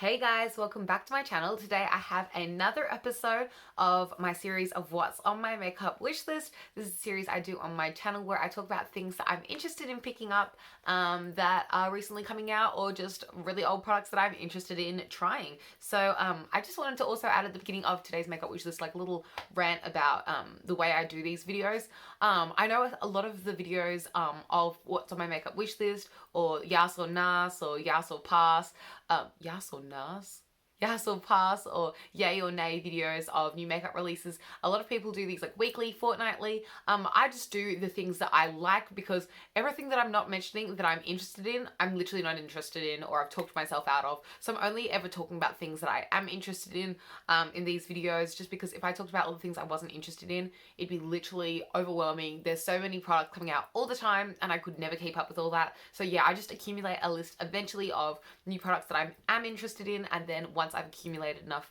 Hey guys, welcome back to my channel. Today I have another episode of my series of what's on my makeup wish list. This is a series I do on my channel where I talk about things that I'm interested in picking up that are recently coming out, or just really old products that I'm interested in trying. So I just wanted to also add at the beginning of today's makeup wish list like a little rant about the way I do these videos. I know a lot of the videos of what's on my makeup wish list, or Yas or Nas, or Yas or Pass, Yas or Nas? Yes or pass, or yay or nay videos of new makeup releases. A lot of people do these like weekly, fortnightly. I just do the things that I like, because everything that I'm not mentioning that I'm interested in, I'm literally not interested in, or I've talked myself out of. So I'm only ever talking about things that I am interested in these videos, just because if I talked about all the things I wasn't interested in, it'd be literally overwhelming. There's so many products coming out all the time and I could never keep up with all that. So yeah, I just accumulate a list eventually of new products that I am interested in, and then once I've accumulated enough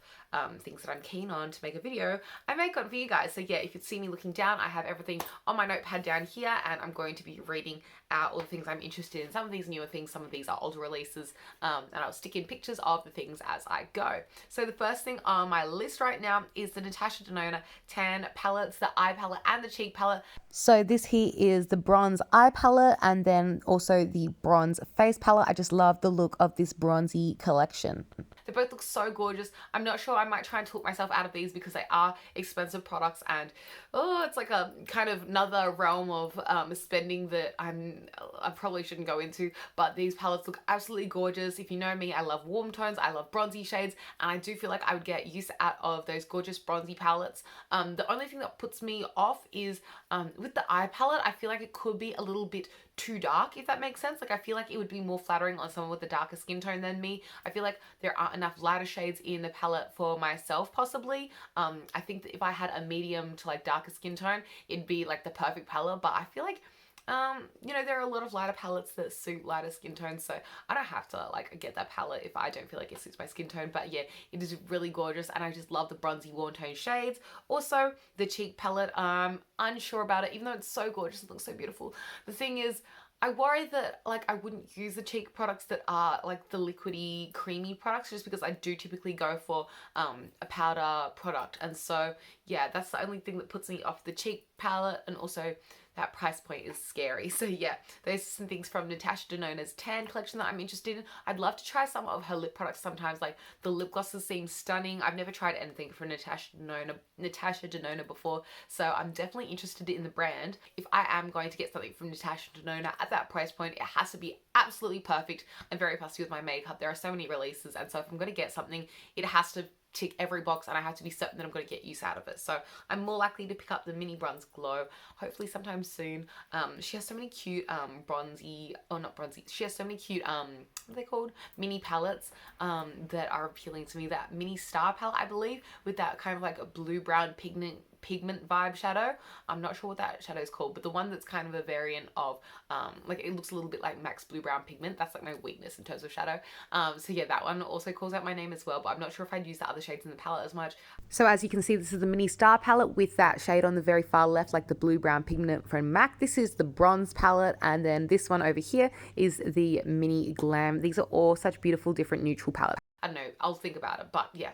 things that I'm keen on to make a video, I make one for you guys. So yeah, if you see me looking down, I have everything on my notepad down here, and I'm going to be reading out all the things I'm interested in. Some of these newer things, some of these are older releases, and I'll stick in pictures of the things as I go. So the first thing on my list right now is the Natasha Denona tan palettes, the eye palette and the cheek palette. So this here is the bronze eye palette, and then also the bronze face palette. I just love the look of this bronzy collection. They both look so gorgeous. I'm not sure, I might try and talk myself out of these because they are expensive products, and oh, it's like a kind of another realm of spending that I probably shouldn't go into. But these palettes look absolutely gorgeous. If you know me, I love warm tones, I love bronzy shades, and I do feel like I would get use out of those gorgeous bronzy palettes. The only thing that puts me off is with the eye palette, I feel like it could be a little bit too dark, if that makes sense. Like, I feel like it would be more flattering on someone with a darker skin tone than me. I feel like there aren't enough lighter shades in the palette for myself, possibly. I think that if I had a medium to like darker skin tone, it'd be like the perfect palette. But I feel like you know, there are a lot of lighter palettes that suit lighter skin tones, so I don't have to like get that palette if I don't feel like it suits my skin tone. But yeah, it is really gorgeous, and I just love the bronzy warm tone shades. Also the cheek palette, unsure about it, even though it's so gorgeous, it looks so beautiful. The thing is, I worry that like I wouldn't use the cheek products that are like the liquidy creamy products, just because I do typically go for a powder product. And so yeah, that's the only thing that puts me off the cheek palette, and also that price point is scary. So yeah, there's some things from Natasha Denona's tan collection that I'm interested in. I'd love to try some of her lip products sometimes. Like, the lip glosses seem stunning. I've never tried anything from Natasha Denona before, so I'm definitely interested in the brand. If I am going to get something from Natasha Denona at that price point, it has to be absolutely perfect. I'm very fussy with my makeup. There are so many releases, and so if I'm going to get something, it has to tick every box, and I have to be certain that I'm going to get use out of it. So I'm more likely to pick up the mini bronze glow, hopefully sometime soon. She has so many cute bronzy, oh not bronzy, she has so many cute what are they called, mini palettes that are appealing to me. That mini star palette, I believe, with that kind of like a blue brown pigment vibe shadow. I'm not sure what that shadow is called, but the one that's kind of a variant of like, it looks a little bit like MAC blue brown pigment. That's like my weakness in terms of shadow. So yeah, that one also calls out my name as well, but I'm not sure if I'd use the other shades in the palette as much. So as you can see, this is the mini star palette with that shade on the very far left, like the blue brown pigment from MAC. This is the bronze palette, and then this one over here is the mini glam. These are all such beautiful different neutral palettes. I don't know, I'll think about it, but yeah,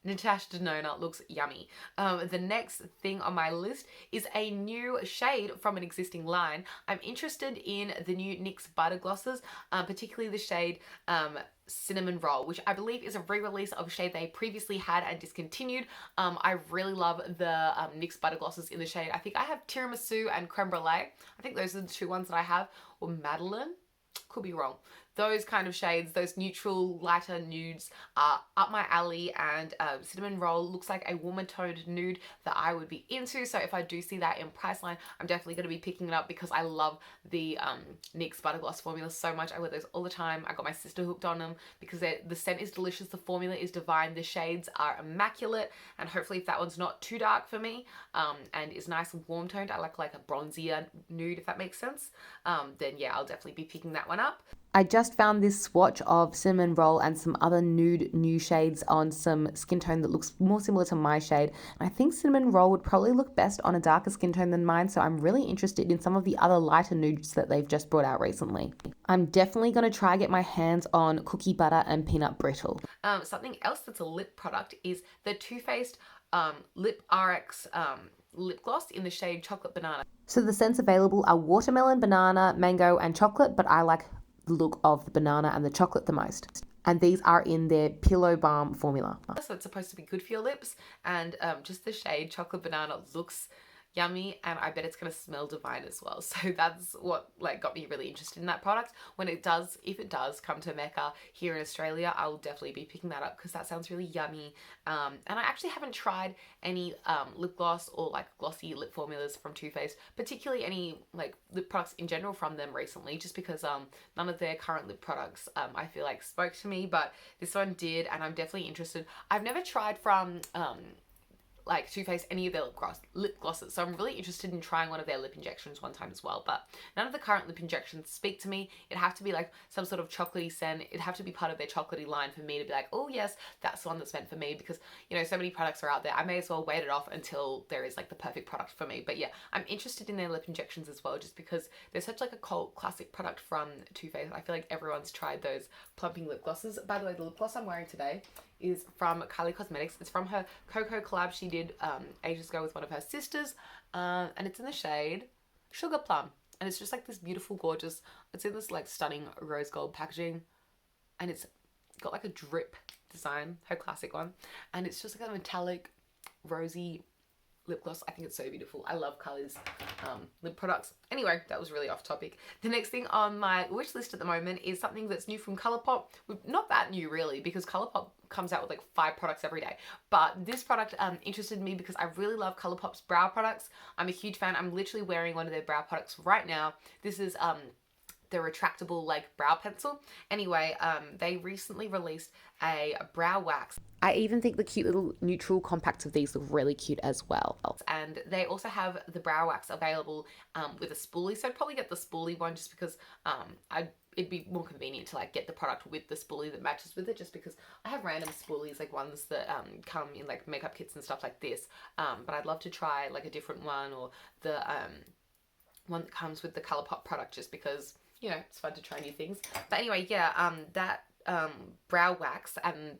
Natasha Denona looks yummy. The next thing on my list is a new shade from an existing line. I'm interested in the new Nyx Butter Glosses, particularly the shade Cinnamon Roll, which I believe is a re-release of a shade they previously had and discontinued. I really love the Nyx Butter Glosses in the shade. I think I have Tiramisu and Creme Brulee. I think those are the two ones that I have, or Madeline. Could be wrong. Those kind of shades, those neutral lighter nudes, are up my alley, and Cinnamon Roll looks like a warmer toned nude that I would be into. So if I do see that in Priceline, I'm definitely going to be picking it up, because I love the Nyx Butter Gloss formula so much. I wear those all the time. I got my sister hooked on them because the scent is delicious, the formula is divine, the shades are immaculate, and hopefully if that one's not too dark for me and is nice and warm toned, I like a bronzier nude, if that makes sense, then yeah, I'll definitely be picking that one up. I just found this swatch of Cinnamon Roll and some other new shades on some skin tone that looks more similar to my shade. I think Cinnamon Roll would probably look best on a darker skin tone than mine, so I'm really interested in some of the other lighter nudes that they've just brought out recently. I'm definitely going to try get my hands on Cookie Butter and Peanut Brittle. Something else that's a lip product is the Too Faced Lip RX lip gloss in the shade Chocolate Banana. So the scents available are watermelon, banana, mango, and chocolate, but I like the look of the banana and the chocolate the most. And these are in their Pillow Balm formula. So it's supposed to be good for your lips, and just the shade Chocolate Banana looks yummy, and I bet it's gonna smell divine as well. So that's what like got me really interested in that product. When it does, if it does come to Mecca here in Australia, I will definitely be picking that up because that sounds really yummy. And I actually haven't tried any lip gloss or like glossy lip formulas from Too Faced, particularly any like lip products in general from them recently, just because none of their current lip products I feel like spoke to me, but this one did, and I'm definitely interested. I've never tried from like Too Faced any of their lip glosses, so I'm really interested in trying one of their lip injections one time as well. But none of the current lip injections speak to me. It'd have to be like some sort of chocolatey scent. It'd have to be part of their chocolatey line for me to be like, oh yes, that's the one that's meant for me, because you know so many products are out there. I may as well wait it off until there is like the perfect product for me. But yeah, I'm interested in their lip injections as well, just because they're such like a cult classic product from Too Faced. I feel like everyone's tried those plumping lip glosses. By the way, the lip gloss I'm wearing today is from Kylie Cosmetics. It's from her Cocoa collab she did ages ago with one of her sisters, and it's in the shade Sugar Plum, and it's just like this beautiful, gorgeous, it's in this like stunning rose gold packaging, and it's got like a drip design, her classic one, and it's just like a metallic rosy lip gloss. I think it's so beautiful. I love Kylie's lip products. Anyway, that was really off topic. The next thing on my wish list at the moment is something that's new from Colourpop. Not that new really, because Colourpop comes out with like 5 products every day. But this product interested me because I really love Colourpop's brow products. I'm a huge fan. I'm literally wearing one of their brow products right now. This is the retractable like brow pencil. Anyway, they recently released a brow wax. I even think the cute little neutral compacts of these look really cute as well. And they also have the brow wax available with a spoolie. So I'd probably get the spoolie one just because it'd be more convenient to like get the product with the spoolie that matches with it, just because I have random spoolies, like ones that come in like makeup kits and stuff like this. But I'd love to try like a different one, or the one that comes with the Colourpop product, just because, you know, it's fun to try new things. But anyway, yeah, that brow wax and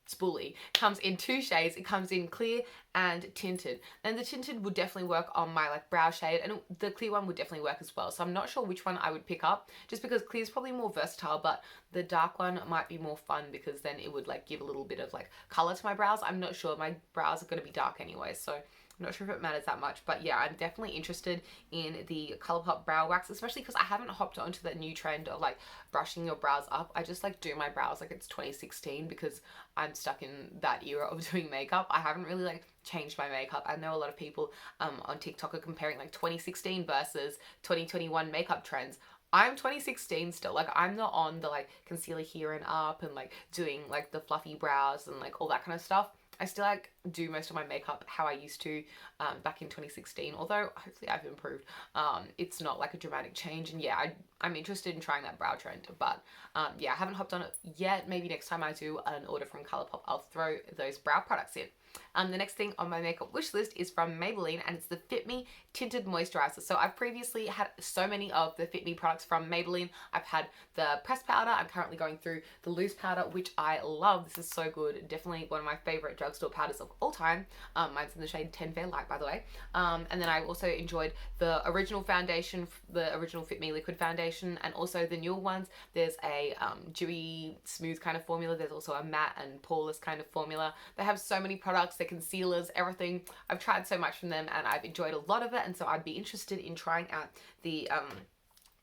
spoolie comes in 2 shades. It comes in clear and tinted, and the tinted would definitely work on my like brow shade, and the clear one would definitely work as well. So I'm not sure which one I would pick up, just because clear is probably more versatile, but the dark one might be more fun because then it would like give a little bit of like color to my brows. I'm not sure, my brows are going to be dark anyway, so I'm not sure if it matters that much. But yeah, I'm definitely interested in the Colourpop brow wax, especially because I haven't hopped onto that new trend of like brushing your brows up. I just like do my brows like it's 2016 because I'm stuck in that era of doing makeup. I haven't really like changed my makeup. I know a lot of people on TikTok are comparing like 2016 versus 2021 makeup trends. I'm 2016 still. Like, I'm not on the like concealer here and up and like doing like the fluffy brows and like all that kind of stuff. I still like do most of my makeup how I used to back in 2016, although hopefully I've improved. It's not like a dramatic change, and yeah, I'm interested in trying that brow trend, but yeah, I haven't hopped on it yet. Maybe next time I do an order from Colourpop, I'll throw those brow products in. The next thing on my makeup wish list is from Maybelline, and it's the Fit Me Tinted Moisturizer. So I've previously had so many of the Fit Me products from Maybelline. I've had the pressed powder. I'm currently going through the loose powder, which I love. This is so good. Definitely one of my favorite drugstore powders of all time. Mine's in the shade 10 Fair Light, by the way. And then I also enjoyed the original foundation, the original Fit Me liquid foundation, and also the newer ones. There's a dewy, smooth kind of formula. There's also a matte and poreless kind of formula. They have so many products, their concealers, everything. I've tried so much from them and I've enjoyed a lot of it, and so I'd be interested in trying out the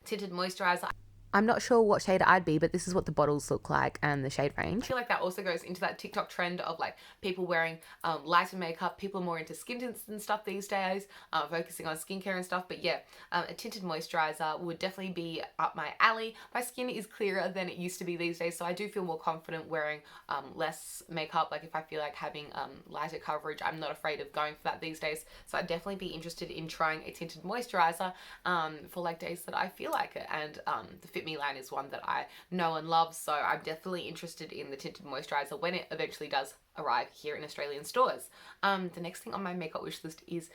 tinted moisturizer. I'm not sure what shade I'd be, but this is what the bottles look like and the shade range. I feel like that also goes into that TikTok trend of like people wearing lighter makeup. People are more into skin tints and stuff these days, focusing on skincare and stuff. But yeah, a tinted moisturizer would definitely be up my alley. My skin is clearer than it used to be these days, so I do feel more confident wearing less makeup. Like if I feel like having lighter coverage, I'm not afraid of going for that these days. So I'd definitely be interested in trying a tinted moisturizer for like days that I feel like it. And the Fit Fit Me line is one that I know and love, so I'm definitely interested in the Tinted Moisturizer when it eventually does arrive here in Australian stores. The next thing on my makeup wish list is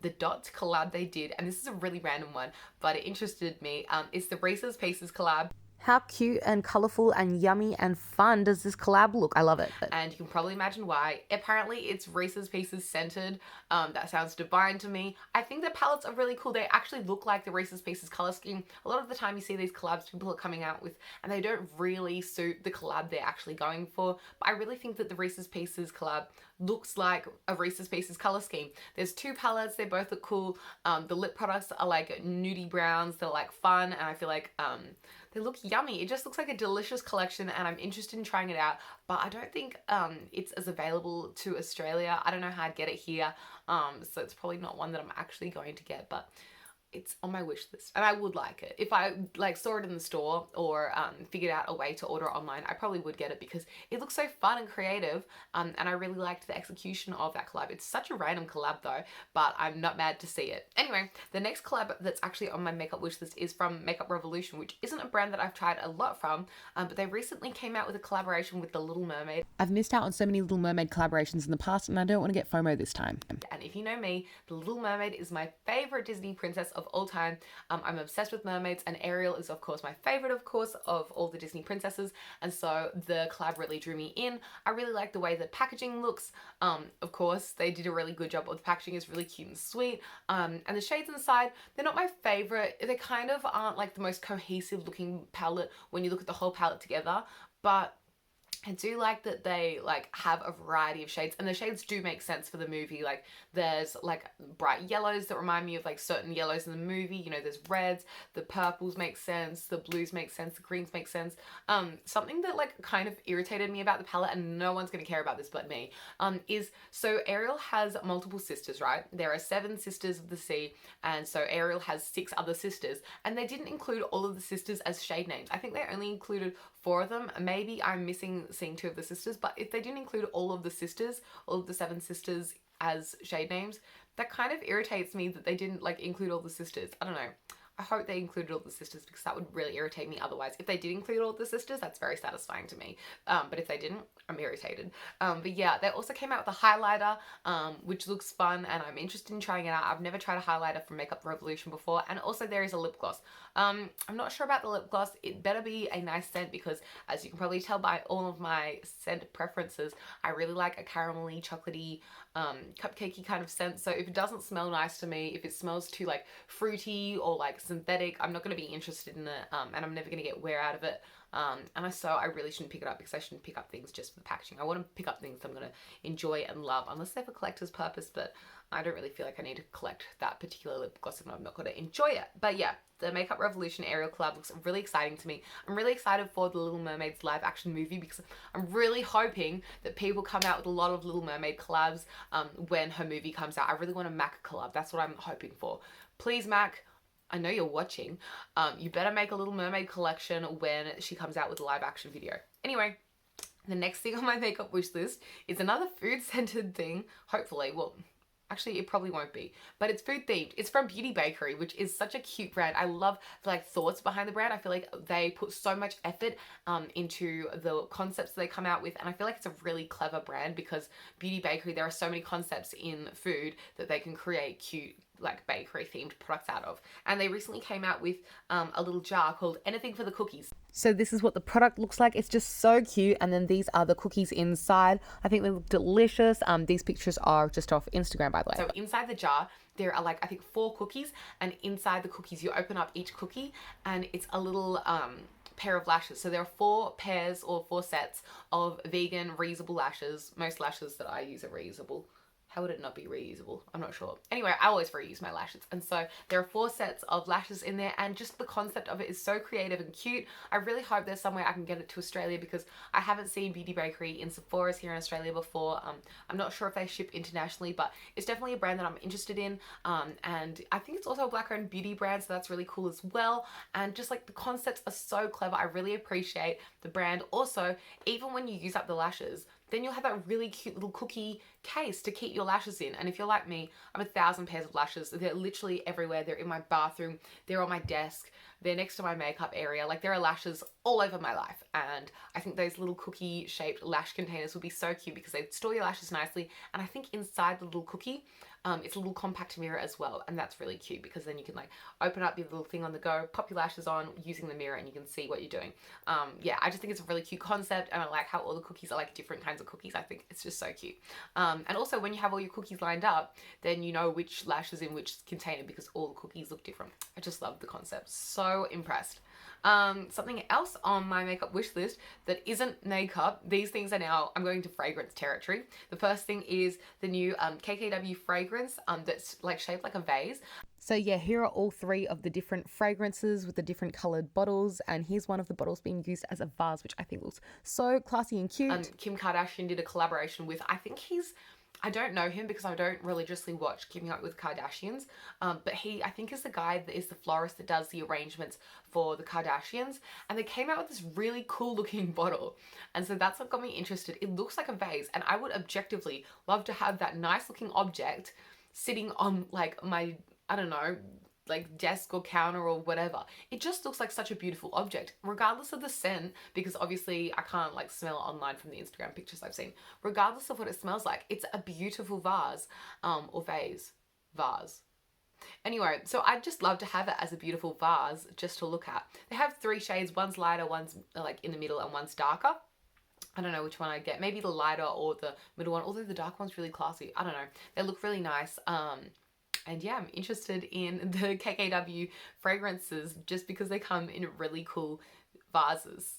the Dots collab they did, and this is a really random one, but it interested me. It's the Reese's Pieces collab. How cute and colourful and yummy and fun does this collab look? I love it. And you can probably imagine why. Apparently it's Reese's Pieces scented. That sounds divine to me. I think the palettes are really cool. They actually look like the Reese's Pieces colour scheme. A lot of the time you see these collabs people are coming out with and they don't really suit the collab they're actually going for. But I really think that the Reese's Pieces collab looks like a Reese's Pieces colour scheme. There's two palettes. They both look cool. The lip products are like nudie browns. They're like fun, and I feel like they look yummy. It just looks like a delicious collection, and I'm interested in trying it out, but I don't think it's as available to Australia. I don't know how I'd get it here, so it's probably not one that I'm actually going to get, but it's on my wish list and I would like it. If I like saw it in the store or figured out a way to order it online, I probably would get it because it looks so fun and creative, and I really liked the execution of that collab. It's such a random collab though, but I'm not mad to see it. Anyway, the next collab that's actually on my makeup wish list is from Makeup Revolution, which isn't a brand that I've tried a lot from, but they recently came out with a collaboration with The Little Mermaid. I've missed out on so many Little Mermaid collaborations in the past, and I don't want to get FOMO this time. And if you know me, The Little Mermaid is my favorite Disney princess of all time. I'm obsessed with mermaids, and Ariel is of course my favorite, of course, of all the Disney princesses, and so the collab really drew me in. I really like the way the packaging looks. Of course they did a really good job of the packaging. Is really cute and sweet, and the shades inside, they're not my favorite. They kind of aren't like the most cohesive looking palette when you look at the whole palette together, but I do like that they like have a variety of shades, and the shades do make sense for the movie. Like there's like bright yellows that remind me of like certain yellows in the movie, you know, there's reds, the purples make sense, the blues make sense, the greens make sense. Something that like kind of irritated me about the palette, and no one's gonna care about this but me, is so Ariel has multiple sisters, right? There are 7 sisters of the sea, and so Ariel has 6 other sisters, and they didn't include all of the sisters as shade names. I think they only included 4 of them. Maybe I'm missing seeing 2 of the sisters, but if they didn't include all of the sisters, all of the 7 sisters as shade names, that kind of irritates me that they didn't like include all the sisters. I don't know. I hope they included all the sisters because that would really irritate me otherwise. If they did include all the sisters, that's very satisfying to me. But if they didn't, I'm irritated. But yeah, they also came out with a highlighter, which looks fun, and I'm interested in trying it out. I've never tried a highlighter from Makeup Revolution before, and also there is a lip gloss. I'm not sure about the lip gloss. It better be a nice scent because, as you can probably tell by all of my scent preferences, I really like a caramelly, chocolatey, cupcakey kind of scent. So if it doesn't smell nice to me, if it smells too like fruity or like synthetic, I'm not going to be interested in it, and I'm never going to get wear out of it. So I really shouldn't pick it up because I shouldn't pick up things just for the packaging. I want to pick up things I'm going to enjoy and love, unless they're for collector's purpose, but I don't really feel like I need to collect that particular lip gloss if I'm not going to enjoy it. But yeah, the Makeup Revolution Ariel collab looks really exciting to me. I'm really excited for the Little Mermaid's live action movie because I'm really hoping that people come out with a lot of Little Mermaid collabs when her movie comes out. I really want a MAC collab. That's what I'm hoping for. Please, MAC, I know you're watching. You better make a Little Mermaid collection when she comes out with a live action video. Anyway, the next thing on my makeup wish list is another food scented thing. Hopefully, well, actually it probably won't be, but it's food themed. It's from Beauty Bakery, which is such a cute brand. I love the like thoughts behind the brand. I feel like they put so much effort into the concepts that they come out with, and I feel like it's a really clever brand because Beauty Bakery, there are so many concepts in food that they can create cute like bakery themed products out of, and they recently came out with a little jar called Anything for the Cookies. So this is what the product looks like. It's just so cute, and then these are the cookies inside. I think they look delicious. These pictures are just off Instagram, by the way. So inside the jar there are like I think 4 cookies, and inside the cookies you open up each cookie and it's a little pair of lashes. So there are 4 pairs or 4 sets of vegan reusable lashes. Most lashes that I use are reusable. How would it not be reusable? I'm not sure. Anyway, I always reuse my lashes. And so there are 4 sets of lashes in there, and just the concept of it is so creative and cute. I really hope there's somewhere I can get it to Australia because I haven't seen Beauty Bakery in Sephora's here in Australia before. I'm not sure if they ship internationally, but it's definitely a brand that I'm interested in. And I think it's also a black-owned beauty brand, so that's really cool as well. And just like the concepts are so clever. I really appreciate the brand. Also, even when you use up the lashes, then you'll have that really cute little cookie case to keep your lashes in. And if you're like me, I have 1,000 pairs of lashes. They're literally everywhere. They're in my bathroom, they're on my desk, they're next to my makeup area. Like, there are lashes all over my life. And I think those little cookie shaped lash containers would be so cute because they store your lashes nicely. And I think inside the little cookie, it's a little compact mirror as well, and that's really cute because then you can like open up your little thing on the go, pop your lashes on using the mirror, and you can see what you're doing. Yeah, I just think it's a really cute concept, and I like how all the cookies are like different kinds of cookies. I think it's just so cute. And also when you have all your cookies lined up, then you know which lash is in which container because all the cookies look different. I just love the concept. So impressed. Something else on my makeup wish list that isn't makeup, these things are now, I'm going to fragrance territory. The first thing is the new Kkw Fragrance that's like shaped like a vase. So yeah, here are all 3 of the different fragrances with the different coloured bottles, and here's one of the bottles being used as a vase, which I think looks so classy and cute. Kim Kardashian did a collaboration with, I think I don't know him because I don't religiously watch Keeping Up with Kardashians, but he, I think, is the guy that is the florist that does the arrangements for the Kardashians, and they came out with this really cool looking bottle, and so that's what got me interested. It looks like a vase, and I would objectively love to have that nice looking object sitting on like my, I don't know, like desk or counter or whatever. It just looks like such a beautiful object, regardless of the scent, because obviously I can't like smell it online from the Instagram pictures I've seen. Regardless of what it smells like, it's a beautiful vase, or vase. Anyway, so I'd just love to have it as a beautiful vase just to look at. They have 3 shades, one's lighter, one's like in the middle, and one's darker. I don't know which one I get. Maybe the lighter or the middle one, although the dark one's really classy. I don't know. They look really nice. And yeah, I'm interested in the Kkw fragrances just because they come in really cool vases.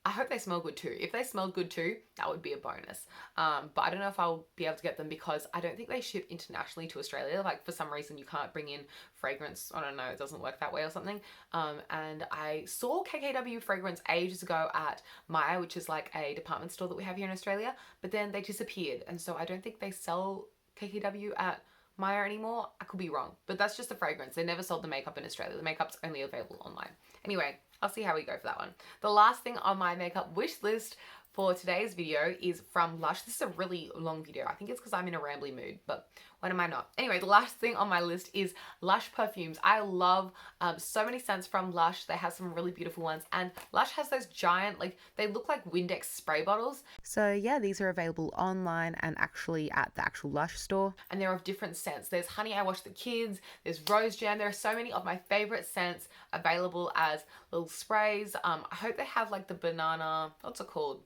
I hope they smell good too. If they smelled good too, that would be a bonus. But I don't know if I'll be able to get them because I don't think they ship internationally to Australia. Like, for some reason you can't bring in fragrance. I don't know, it doesn't work that way or something. And I saw Kkw Fragrance ages ago at Myer, which is like a department store that we have here in Australia, but then they disappeared. And so I don't think they sell Kkw at Myer anymore. I could be wrong, but that's just the fragrance. They never sold the makeup in Australia. The makeup's only available online. Anyway, I'll see how we go for that one. The last thing on my makeup wish list for today's video is from Lush. This is a really long video. I think it's because I'm in a rambly mood, but when am I not? Anyway, the last thing on my list is Lush Perfumes. I love so many scents from Lush. They have some really beautiful ones, and Lush has those giant, like, they look like Windex spray bottles. So yeah, these are available online and actually at the actual Lush store, and they're of different scents. There's Honey I Wash the Kids, there's Rose Jam. There are so many of my favorite scents available as little sprays. I hope they have like the banana, what's it called?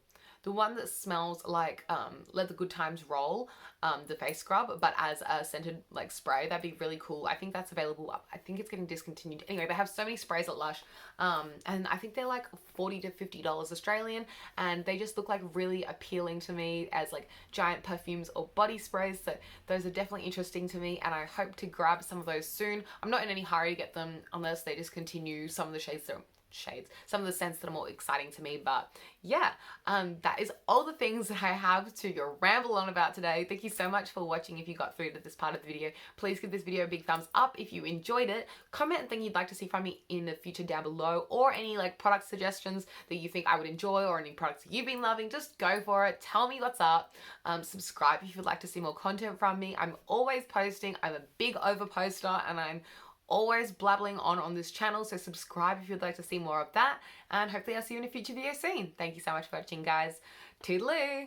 The one that smells like Let the Good Times Roll, the face scrub, but as a scented like spray. That'd be really cool. I think that's available. I think it's getting discontinued. Anyway, they have so many sprays at Lush, and I think they're like $40 to $50 Australian, and they just look like really appealing to me as like giant perfumes or body sprays. So those are definitely interesting to me, and I hope to grab some of those soon. I'm not in any hurry to get them unless they discontinue some of the some of the scents that are more exciting to me. But yeah, that is all the things that I have to ramble on about today. Thank you so much for watching. If you got through to this part of the video, please give this video a big thumbs up if you enjoyed it. Comment anything you'd like to see from me in the future down below, or any like product suggestions that you think I would enjoy, or any products you've been loving. Just go for it. Tell me what's up. Subscribe if you'd like to see more content from me. I'm always posting. I'm a big over poster, and I'm always blabbling on this channel, so subscribe if you'd like to see more of that, and hopefully I'll see you in a future video soon. Thank you so much for watching, guys. Toodaloo!